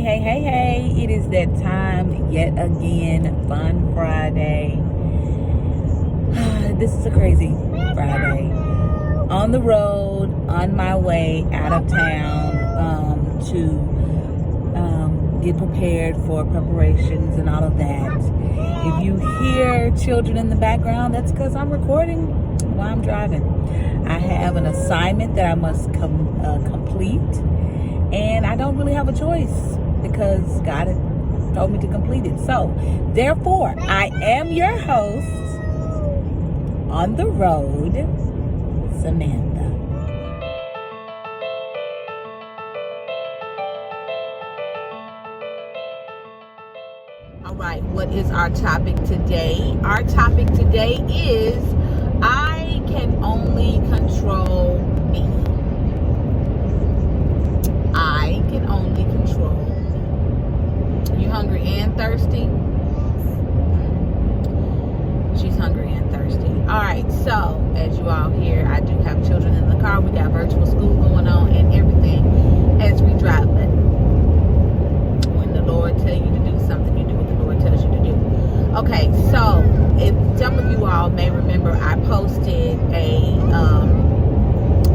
Hey, it is that time yet again. Fun Friday. This is a crazy Friday. On the road, on my way out of town to get prepared for preparations and all of that. If you hear children in the background, that's because I'm recording while I'm driving. I have an assignment that I must complete. And I don't really have a choice because God had told me to complete it. So, therefore, I am your host on the road, Samantha. All right, what is our topic today? Our topic today is I can only control me. I can only control. You hungry and thirsty? She's hungry and thirsty. All right, so as you all hear, I do have children in the car. We got virtual school going on and everything as we drive. But when the Lord tells you to do something, you do what the Lord tells you to do. Okay, so if some of you all may remember, I posted a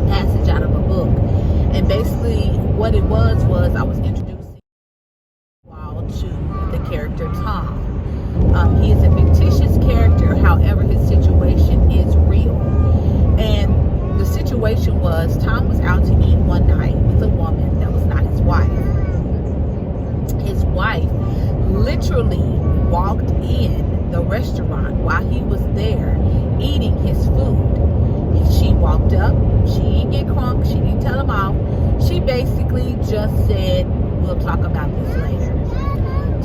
passage out of a book. And basically what it was I was introducing you all to the character Tom. He is a fictitious character, however his situation is real. And the situation was Tom was out to eat one night with a woman that was not his wife. His wife literally walked in the restaurant while he was there eating his food. She walked up, she didn't get crunk, she didn't tell him off. She basically just said, we'll talk about this later.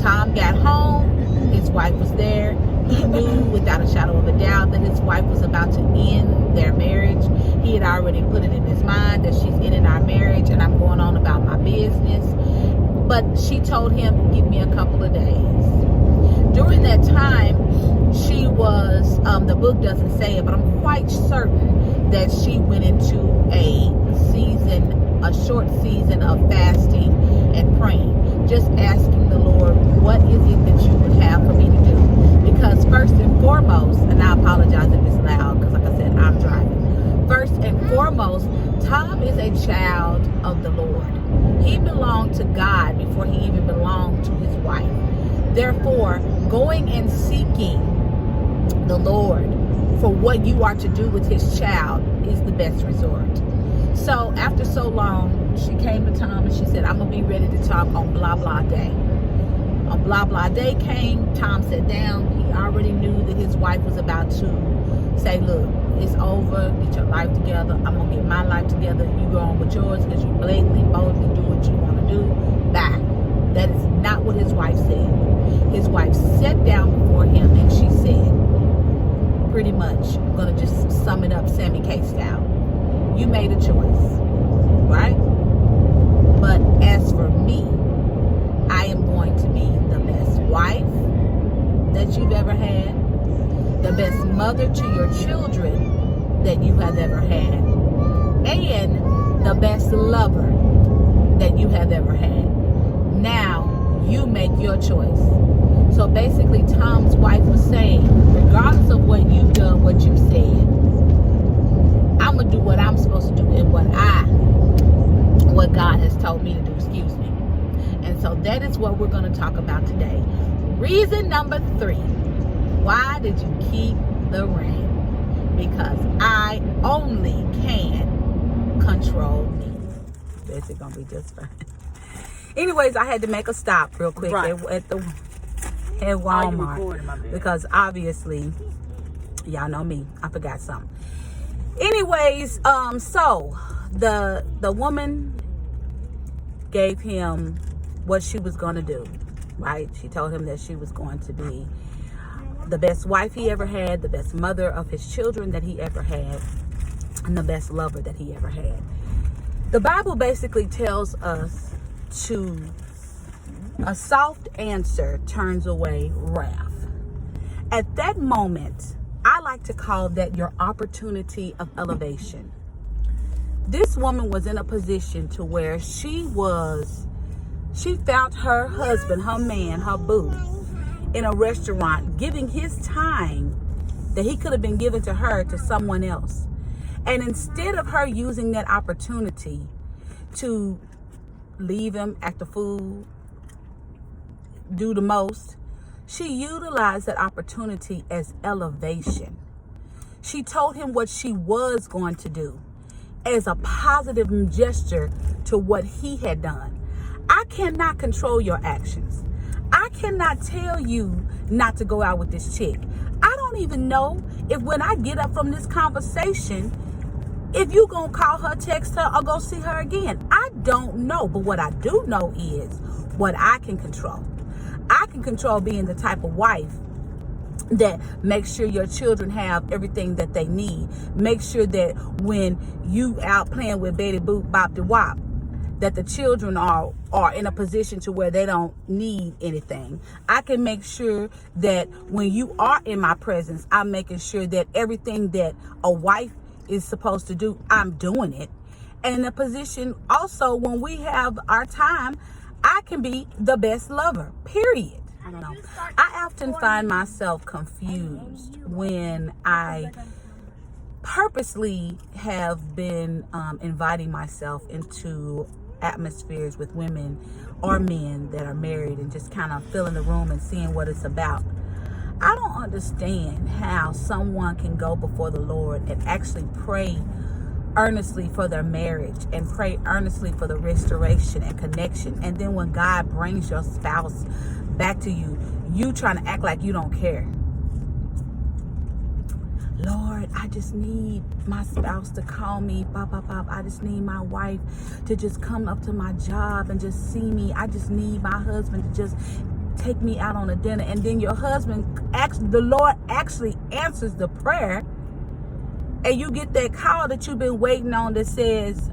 Tom got home, his wife was there. He knew without a shadow of a doubt that his wife was about to end their marriage. He had already put it in his mind that she's ending our marriage and I'm going on about my business. But she told him, give me a couple of days. During that time, she was, the book doesn't say it, but I'm quite certain that she went into a short season of fasting and praying, just asking the Lord, what is it that you would have for me to do? Because first and foremost, and I apologize if it's loud, because like I said, I'm driving. First and foremost, Tom is a child of the Lord. He belonged to God before he even belonged to his wife. Therefore, going and seeking the Lord for what you are to do with his child is the best resort. So after so long, she came to Tom and she said, I'm going to be ready to talk on blah, blah day. On blah, blah day came, Tom sat down. He already knew that his wife was about to say, look, it's over. Get your life together. I'm going to get my life together. You go on with yours because you blatantly, boldly do what you want to do. Bye. That is not what his wife said. His wife sat down before him and she said, pretty much, I'm going to just sum it up Sammy K style. You made a choice, right? But as for me, I am going to be the best wife that you've ever had, the best mother to your children that you have ever had, and the best lover that you have ever had. Now, you make your choice. So basically, Tom's wife was saying, regardless of what you've done, what you said, I'm going to do what I'm supposed to do and what God has told me to do, excuse me. And so that is what we're going to talk about today. Reason number 3. Why did you keep the ring? Because I only can control me. This is going to be just fine. Anyways, I had to make a stop real quick at Walmart because obviously, y'all know me, I forgot something. Anyways, so the woman gave him what she was going to do, right? She told him that she was going to be the best wife he ever had, the best mother of his children that he ever had, and the best lover that he ever had. The Bible basically tells us a soft answer turns away wrath. At that moment, I like to call that your opportunity of elevation. This woman was in a position to where she was She found her husband, her man, her boo, in a restaurant, giving his time that he could have been given to her to someone else. And instead of her using that opportunity to leave him, act a fool, do the most, she utilized that opportunity as elevation. She told him what she was going to do as a positive gesture to what he had done. I cannot control your actions. I cannot tell you not to go out with this chick. I don't even know if when I get up from this conversation, if you gonna call her, text her, or go see her again. I don't know. But what I do know is what I can control. I can control being the type of wife that makes sure your children have everything that they need. Make sure that when you out playing with Betty Boop, Bop the Wop, that the children are in a position to where they don't need anything. I can make sure that when you are in my presence, I'm making sure that everything that a wife is supposed to do, I'm doing it. And in a position also when we have our time, I can be the best lover, period. I don't know. I often find myself confused when I purposely have been inviting myself into atmospheres with women or men that are married and just kind of filling the room and seeing what it's about. I don't understand how someone can go before the Lord and actually pray earnestly for their marriage and pray earnestly for the restoration and connection, and then when God brings your spouse back to you, you trying to act like you don't care. Lord, I just need my spouse to call me. Bop, bop, bop. I just need my wife to just come up to my job and just see me. I just need my husband to just take me out on a dinner. And then your husband, the Lord actually answers the prayer. And you get that call that you've been waiting on that says,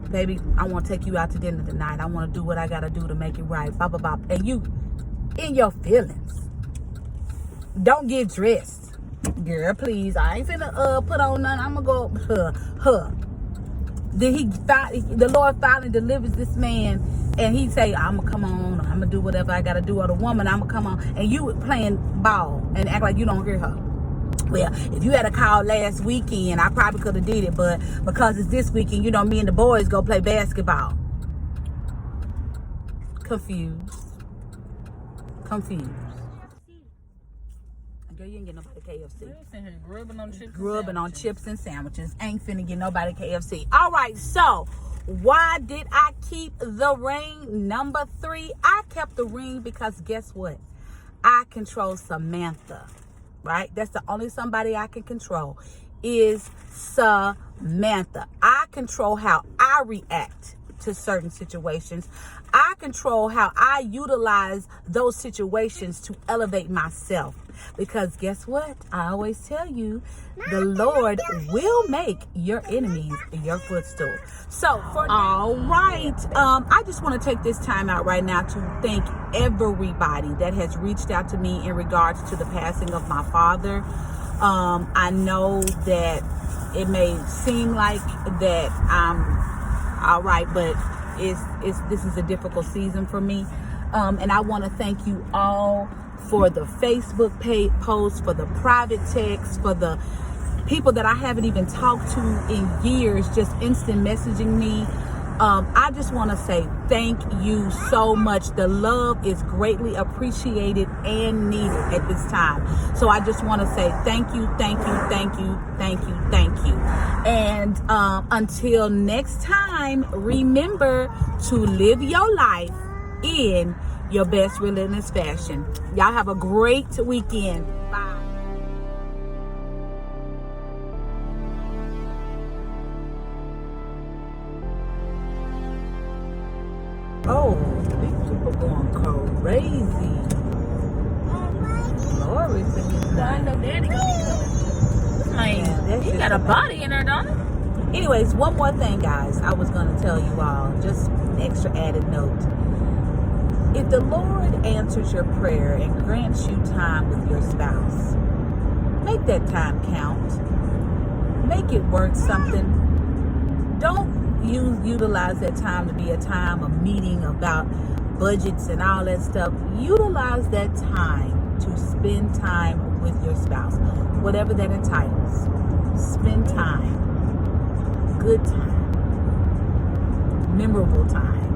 baby, I want to take you out to dinner tonight. I want to do what I got to do to make it right. Bop, bop, bop. And you in your feelings. Don't get dressed. Girl, please. I ain't finna put on nothing. I'm gonna go Then the Lord finally delivers this man, and he say, I'm gonna come on, I'm gonna do whatever I gotta do, or the woman, I'm gonna come on, and you playing ball and act like you don't hear her. Well, if you had a call last weekend, I probably could have did it, but because it's this weekend, you know, me and the boys go play basketball. Confused. Girl, you ain't get nobody KFC. Grubbing on chips and sandwiches. Ain't finna get nobody KFC. All right, so why did I keep the ring? Number 3, I kept the ring because guess what? I control Samantha, right? That's the only somebody I can control is Samantha. I control how I react to certain situations. I control how I utilize those situations to elevate myself. Because guess what? I always tell you, the Lord will make your enemies your footstool. So, all right. I just want to take this time out right now to thank everybody that has reached out to me in regards to the passing of my father. I know that it may seem like that I'm all right, but this is a difficult season for me. And I want to thank you all for the Facebook page post, for the private text, for the people that I haven't even talked to in years, just instant messaging me. I just want to say thank you so much. The love is greatly appreciated and needed at this time. So I just want to say thank you. And until next time, remember to live your life in your best relentless fashion. Y'all have a great weekend. Bye. Oh, these people going crazy. Glory to his name. Daddy coming. You got a body in there, don't it? Anyways, one more thing, guys. I was going to tell you all, just an extra added note. If the Lord answers your prayer and grants you time with your spouse, make that time count. Make it worth something. Don't you utilize that time to be a time of meeting about budgets and all that stuff. Utilize that time to spend time with your spouse, whatever that entitles. Spend time, good time, memorable time.